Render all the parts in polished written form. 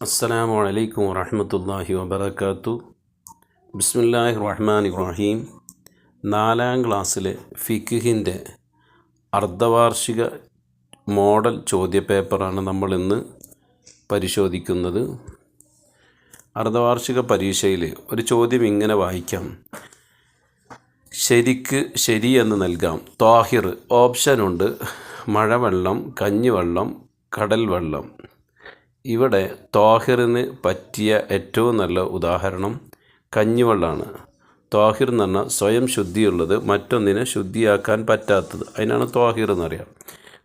അസ്സലാമു അലൈക്കും വറഹ്മത്തുള്ളാഹി വബറകാതുഹു. ബിസ്മില്ലാഹിർ റഹ്മാനിർ റഹീം. 4ാം ക്ലാസ്സിലെ ഫിഖ്ഹിൻ്റെ അർദ്ധവാർഷിക മോഡൽ ചോദ്യപേപ്പറാണ് നമ്മളിന്ന് പരിശോധിക്കുന്നത്. അർദ്ധവാർഷിക പരീക്ഷയിൽ ഒരു ചോദ്യം ഇങ്ങനെ വായിക്കാം. ശരി എന്ന് നൽകാം. ത്വാഹിർ ഓപ്ഷനുണ്ട്: മഴവെള്ളം, കഞ്ഞിവെള്ളം, കടൽ വെള്ളം. ഇവിടെ ത്വാഹിറിന് പറ്റിയ ഏറ്റവും നല്ല ഉദാഹരണം കഞ്ഞിവെള്ളമാണ്. ത്വാഹിർ എന്ന് പറഞ്ഞാൽ സ്വയം ശുദ്ധിയുള്ളത്, മറ്റൊന്നിനെ ശുദ്ധിയാക്കാൻ പറ്റാത്തത്, അതിനാണ് ത്വാഹിർ എന്നറിയാം.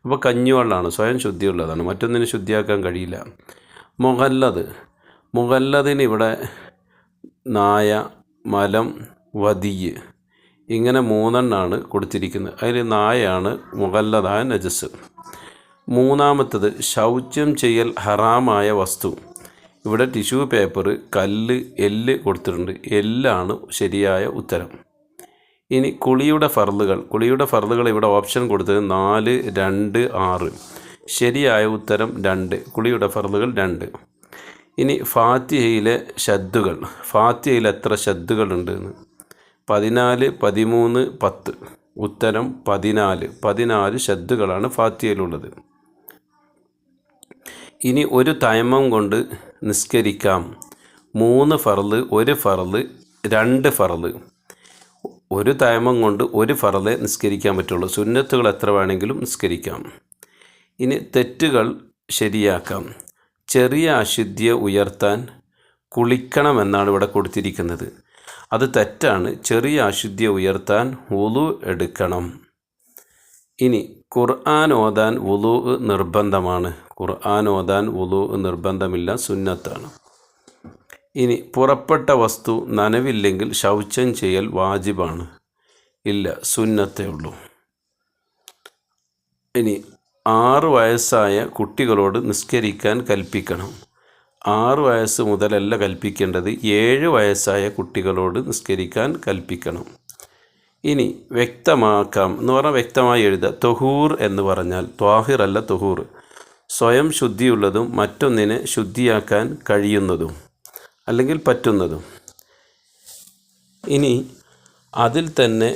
അപ്പോൾ കഞ്ഞിവെള്ളമാണ്, സ്വയം ശുദ്ധിയുള്ളതാണ്, മറ്റൊന്നിനെ ശുദ്ധിയാക്കാൻ കഴിയില്ല. മുഗല്ലദിന് ഇവിടെ നായ, മലം, വദിയ് ഇങ്ങനെ 3 കൊടുത്തിരിക്കുന്നത്. അതിൽ നായയാണ് മുഗല്ലദായ നജസ്. 3ാമത്തത് ശൗച്യം ചെയ്യൽ ഹറാമായ വസ്തു. ഇവിടെ ടിഷ്യൂ പേപ്പർ, കല്ല്, എല്ല് കൊടുത്തിട്ടുണ്ട്. എല്ലാണ് ശരിയായ ഉത്തരം. ഇനി കുളിയുടെ ഫർളുകൾ ഇവിടെ ഓപ്ഷൻ കൊടുത്തത് 4, 2, 6. ശരിയായ ഉത്തരം 2. കുളിയുടെ ഫർളുകൾ 2. ഇനി ഫാത്തിഹയിലെ ഷദ്ദുകൾ. ഫാത്തിഹയിൽ എത്ര ഷദ്ദുകളുണ്ട്? 14, 13, 10. ഉത്തരം 14 ഷദ്ദുകളാണ് ഫാത്തിഹയിലുള്ളത്. ഇനി ഒരു തയമ്മം കൊണ്ട് നിസ്കരിക്കാം. 3 ഫർള്, 1 ഫർള്, 2 ഫർള്. ഒരു തയമ്മം കൊണ്ട് 1 ഫർളേ നിസ്കരിക്കാൻ പറ്റുള്ളൂ. സുന്നത്തുകൾ എത്ര വേണമെങ്കിലും നിസ്കരിക്കാം. ഇനി തെറ്റുകൾ ശരിയാക്കാം. ചെറിയ അശുദ്ധിയെ ഉയർത്താൻ കുളിക്കണമെന്നാണ് ഇവിടെ കൊടുത്തിരിക്കുന്നത്. അത് തെറ്റാണ്. ചെറിയ അശുദ്ധിയെ ഉയർത്താൻ വുളു എടുക്കണം. ഇനി ഖുർആൻ ഓതാൻ വുളു നിർബന്ധമാണ്. ഖുർആൻ ഓതാൻ വുളു നിർബന്ധമില്ല, സുന്നത്താണ്. ഇനി പുറപ്പെട്ട വസ്തു നനവില്ലെങ്കിൽ ശൗചം ചെയ്യൽ വാജിബാണ്. ഇല്ല, സുന്നത്തേ ഉള്ളൂ. ഇനി 6 വയസ്സായ കുട്ടികളോട് നിസ്കരിക്കാൻ കൽപ്പിക്കണം. 6 വയസ്സ് മുതലല്ല കൽപ്പിക്കേണ്ടത്, 7 വയസ്സായ കുട്ടികളോട് നിസ്കരിക്കാൻ കൽപ്പിക്കണം. ഇനി വ്യക്തമാക്കാം എന്ന് പറഞ്ഞാൽ വ്യക്തമായി എഴുതുക. തൊഹൂർ എന്ന് പറഞ്ഞാൽ ത്വാഹിർ അല്ല, തൊഹൂർ സ്വയം ശുദ്ധിയുള്ളതും മറ്റൊന്നിനെ ശുദ്ധിയാക്കാൻ കഴിയുന്നതും അല്ലെങ്കിൽ പറ്റുന്നതും. ഇനി അതിൽ തന്നെ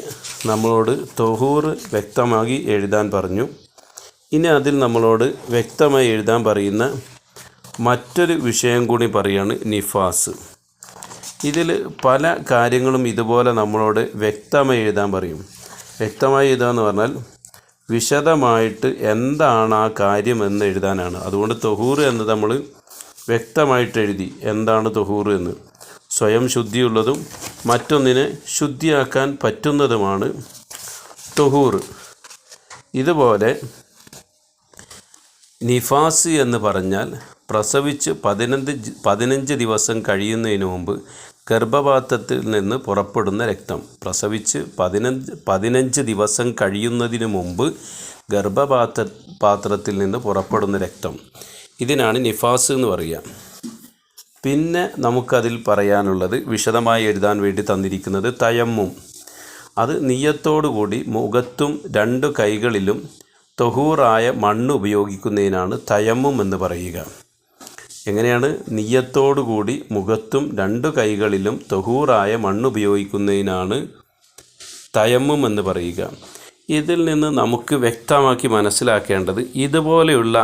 നമ്മളോട് തൊഹൂർ വ്യക്തമാക്കി എഴുതാൻ പറഞ്ഞു. ഇനി അതിൽ നമ്മളോട് വ്യക്തമായി എഴുതാൻ പറയുന്ന മറ്റൊരു വിഷയം കൂടി പറയാണ് നിഫാസ്. ഇതിൽ പല കാര്യങ്ങളും ഇതുപോലെ നമ്മളോട് വ്യക്തമായി എഴുതാൻ പറയും. വ്യക്തമായി എഴുതുക എന്ന് പറഞ്ഞാൽ വിശദമായിട്ട് എന്താണ് ആ കാര്യം എന്ന് എഴുതാനാണ്. അതുകൊണ്ട് തൊഹൂർ എന്ന് നമ്മൾ വ്യക്തമായിട്ട് എഴുതി എന്താണ് തൊഹൂർ എന്ന്. സ്വയം ശുദ്ധിയുള്ളതും മറ്റൊന്നിനെ ശുദ്ധിയാക്കാൻ പറ്റുന്നതുമാണ് തൊഹൂർ. ഇതുപോലെ നിഫാസ് എന്ന് പറഞ്ഞാൽ പ്രസവിച്ച് 15 ദിവസം കഴിയുന്നതിന് മുമ്പ് ഗർഭപാത്രത്തിൽ നിന്ന് പുറപ്പെടുന്ന രക്തം. പ്രസവിച്ച് 15 ദിവസം കഴിയുന്നതിന് മുമ്പ് ഗർഭപാത്രത്തിൽ നിന്ന് പുറപ്പെടുന്ന രക്തം, ഇതിനാണ് നിഫാസ് എന്ന് പറയുക. പിന്നെ നമുക്കതിൽ പറയാനുള്ളത് വിശദമായി എഴുതാൻ വേണ്ടി തന്നിരിക്കുന്നത് തയമ്മും. അത് നിയ്യത്തോടുകൂടി മുഖത്തും 2 കൈകളിലും തൊഹൂറായ മണ്ണ് ഉപയോഗിക്കുന്നതിനാണ് തയമ്മും എന്ന് പറയുക. എങ്ങനെയാണ്? നിയ്യത്തോടുകൂടി മുഖത്തും 2 കൈകളിലും തൊഹൂറായ മണ്ണ് ഉപയോഗിക്കുന്നതിനാണ് തയമ്മും എന്ന് പറയുക. ഇതിൽ നിന്ന് നമുക്ക് വ്യക്തമാക്കി മനസ്സിലാക്കേണ്ടത് ഇതുപോലെയുള്ള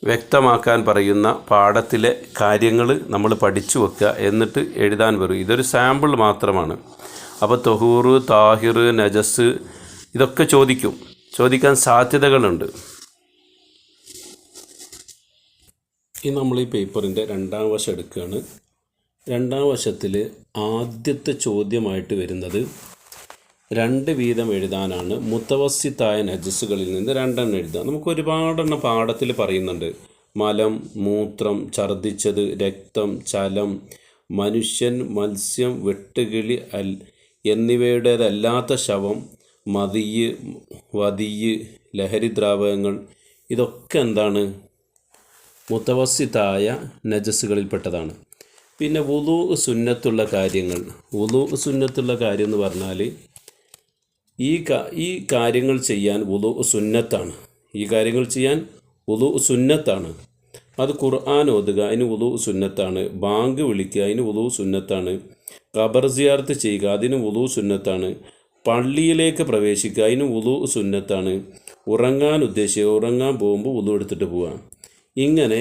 വ്യക്തമാക്കാൻ പറയുന്ന പാഠത്തിലെ കാര്യങ്ങൾ നമ്മൾ പഠിച്ചു വെക്കുക, എന്നിട്ട് എഴുതാൻ വരും. ഇതൊരു സാമ്പിൾ മാത്രമാണ്. അപ്പോൾ തൊഹൂറ്, താഹിർ, നജസ് ഇതൊക്കെ ചോദിക്കാൻ സാധ്യതകളുണ്ട്. ഇനി നമ്മൾ ഈ പേപ്പറിൻ്റെ 2ാം വശം എടുക്കുകയാണ്. 2ാം വശത്തിൽ ആദ്യത്തെ ചോദ്യമായിട്ട് വരുന്നത് 2 വീതം എഴുതാനാണ്. മുത്തവസ്സിത്തായ നജസ്സുകളിൽ നിന്ന് 2 എഴുതുക. നമുക്ക് ഒരുപാടെണ്ണം പാഠത്തിൽ പറയുന്നുണ്ട്. മലം, മൂത്രം, ഛർദ്ദിച്ചത്, രക്തം, ചലം, മനുഷ്യൻ, മത്സ്യം, വെട്ടുകിളി എന്നിവയുടേതല്ലാത്ത ശവം, മദിയ്, വദിയ്, ലഹരി ദ്രാവകങ്ങൾ, ഇതൊക്കെ എന്താണ്? മുത്തവസ്സിത്തായ നജസ്സുകളിൽപ്പെട്ടതാണ്. പിന്നെ വുളു സുന്നത്തുള്ള കാര്യങ്ങൾ. വുളു സുന്നത്തുള്ള കാര്യം എന്ന് പറഞ്ഞാൽ ഈ കാര്യങ്ങൾ ചെയ്യാൻ വുളു സുന്നത്താണ്. വുളു സുന്നത്താണ്. അത് ഖുർആൻ ഓതുക, അതിന് വുളു സുന്നത്താണ്. ബാങ്ക് വിളിക്കുക, അതിന് വുളു സുന്നത്താണ്. ഖബർ സിയാറത്ത് ചെയ്യുക, അതിന് വുളു സുന്നത്താണ്. പള്ളിയിലേക്ക് പ്രവേശിക്കുക, അതിന് വുളു സുന്നത്താണ്. ഉറങ്ങാൻ ഉദ്ദേശിക്കുക, ഉറങ്ങാൻ പോകുമ്പോൾ വുളു എടുത്തിട്ട് പോവുക. ഇങ്ങനെ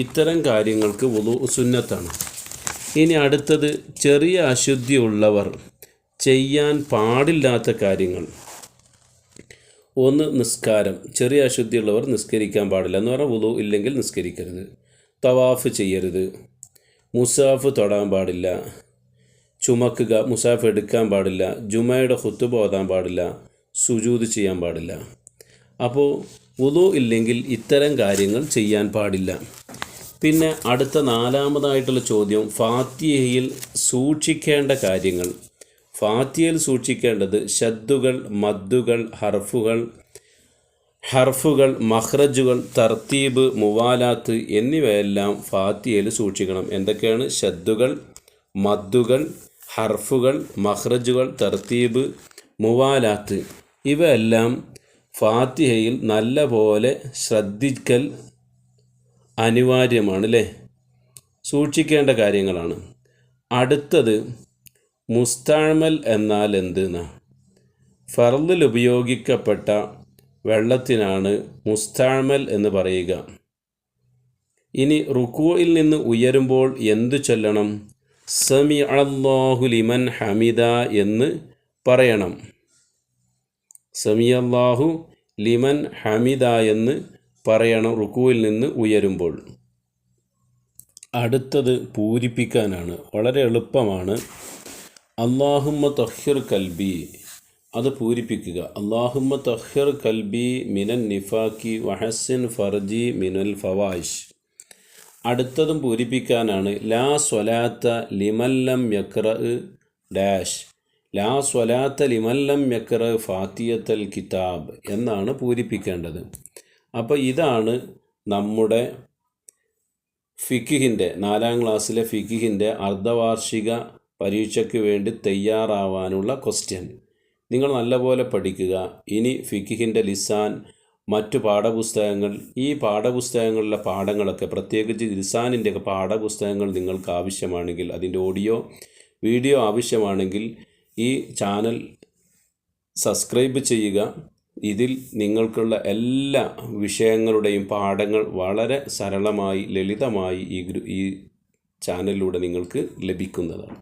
ഇത്തരം കാര്യങ്ങൾക്ക് വുളു സുന്നത്താണ്. ഇനി അടുത്തത് ചെറിയ അശുദ്ധിയുള്ളവർ ചെയ്യാൻ പാടില്ലാത്ത കാര്യങ്ങൾ. ഒന്ന്, നിസ്കാരം. ചെറിയ അശുദ്ധിയുള്ളവർ നിസ്കരിക്കാൻ പാടില്ല എന്ന് പറഞ്ഞാൽ വുളു ഇല്ലെങ്കിൽ നിസ്കരിക്കരുത്. തവാഫ് ചെയ്യരുത്. മുസാഫ് തൊടാൻ പാടില്ല. ചുമക്കുക, മുസാഫ് എടുക്കാൻ പാടില്ല. ജുമയുടെ ഖുത്ബ ഓതാൻ പാടില്ല. സുജൂദ് ചെയ്യാൻ പാടില്ല. അപ്പോൾ വുളു ഇല്ലെങ്കിൽ ഇത്തരം കാര്യങ്ങൾ ചെയ്യാൻ പാടില്ല. പിന്നെ അടുത്ത നാലാമതായിട്ടുള്ള ചോദ്യം, ഫാത്തിഹയിൽ സൂക്ഷിക്കേണ്ട കാര്യങ്ങൾ. ഫാത്തിഹയിൽ സൂക്ഷിക്കേണ്ടത് ഷദ്ദുകൾ, മദ്ദുകൾ, ഹർഫുകൾ, മഖ്റജുകൾ, തർത്തീബ്, മുവാലാത്ത് എന്നിവയെല്ലാം ഫാത്തിഹയിൽ സൂക്ഷിക്കണം. എന്തൊക്കെയാണ്? ഷദ്ദുകൾ, മദ്ദുകൾ, ഹർഫുകൾ, മഖ്റജുകൾ, തർത്തീബ്, മുവാലാത്ത്. ഇവയെല്ലാം ഫാത്തിഹയിൽ നല്ല പോലെ ശ്രദ്ധിക്കൽ അനിവാര്യമാണ് അല്ലേ? സൂക്ഷിക്കേണ്ട കാര്യങ്ങളാണ്. അടുത്തത് മുസ്തഅമൽ എന്നാൽ എന്തെന്നാ? ഫർളിൽ ഉപയോഗിക്കപ്പെട്ട വെള്ളത്തിനാണ് മുസ്തഅമൽ എന്ന് പറയുക. ഇനി റുകൂഇൽ നിന്ന് ഉയരുമ്പോൾ എന്തു ചൊല്ലണം? സമിഅല്ലാഹു ലിമൻ ഹമിദ എന്ന് പറയണം. സമിഅല്ലാഹു ലിമൻ ഹമിദ എന്ന് പറയണം റുകൂഇൽ നിന്ന് ഉയരുമ്പോൾ. അടുത്തത് പൂരിപ്പിക്കാനാണ്. വളരെ എളുപ്പമാണ്. അല്ലാഹുമ്മ തഹിർ കൽബി, അത് പൂരിപ്പിക്കുക. അല്ലാഹുമ്മ തഹിർ കൽബി മിനൻ നിഫാക്കി വഹസിൻ ഫർജി മിനൽ ഫവാഹിഷ്. അടുത്തതും പൂരിപ്പിക്കാനാണ്. ലാ സ്വലാത്ത ലിമല്ലം യഖ്റ ഡാഷ്, ലാ സ്വലാത്ത ലിമല്ലം യഖ്റ ഫാത്തിഹത്തൽ കിതാബ് എന്നാണ് പൂരിപ്പിക്കേണ്ടത്. അപ്പോൾ ഇതാണ് നമ്മുടെ ഫിഖിൻ്റെ 4ാം ക്ലാസ്സിലെ ഫിഖിൻ്റെ അർദ്ധവാർഷിക പരീക്ഷയ്ക്ക് വേണ്ടി തയ്യാറാവാനുള്ള ക്വസ്റ്റ്യൻ. നിങ്ങൾ നല്ലപോലെ പഠിക്കുക. ഇനി ഫിഖിൻ്റെ ലിസാൻ, മറ്റു പാഠപുസ്തകങ്ങൾ, ഈ പാഠപുസ്തകങ്ങളിലെ പാഠങ്ങളൊക്കെ, പ്രത്യേകിച്ച് ലിസാനിൻ്റെയൊക്കെ പാഠപുസ്തകങ്ങൾ നിങ്ങൾക്ക് ആവശ്യമാണെങ്കിൽ, അതിൻ്റെ വീഡിയോ ആവശ്യമാണെങ്കിൽ ഈ ചാനൽ സബ്സ്ക്രൈബ് ചെയ്യുക. ഇതിൽ നിങ്ങൾക്കുള്ള എല്ലാ വിഷയങ്ങളുടെയും പാഠങ്ങൾ വളരെ സരളമായി, ലളിതമായി ഈ ചാനലിലൂടെ നിങ്ങൾക്ക് ലഭിക്കുന്നതാണ്.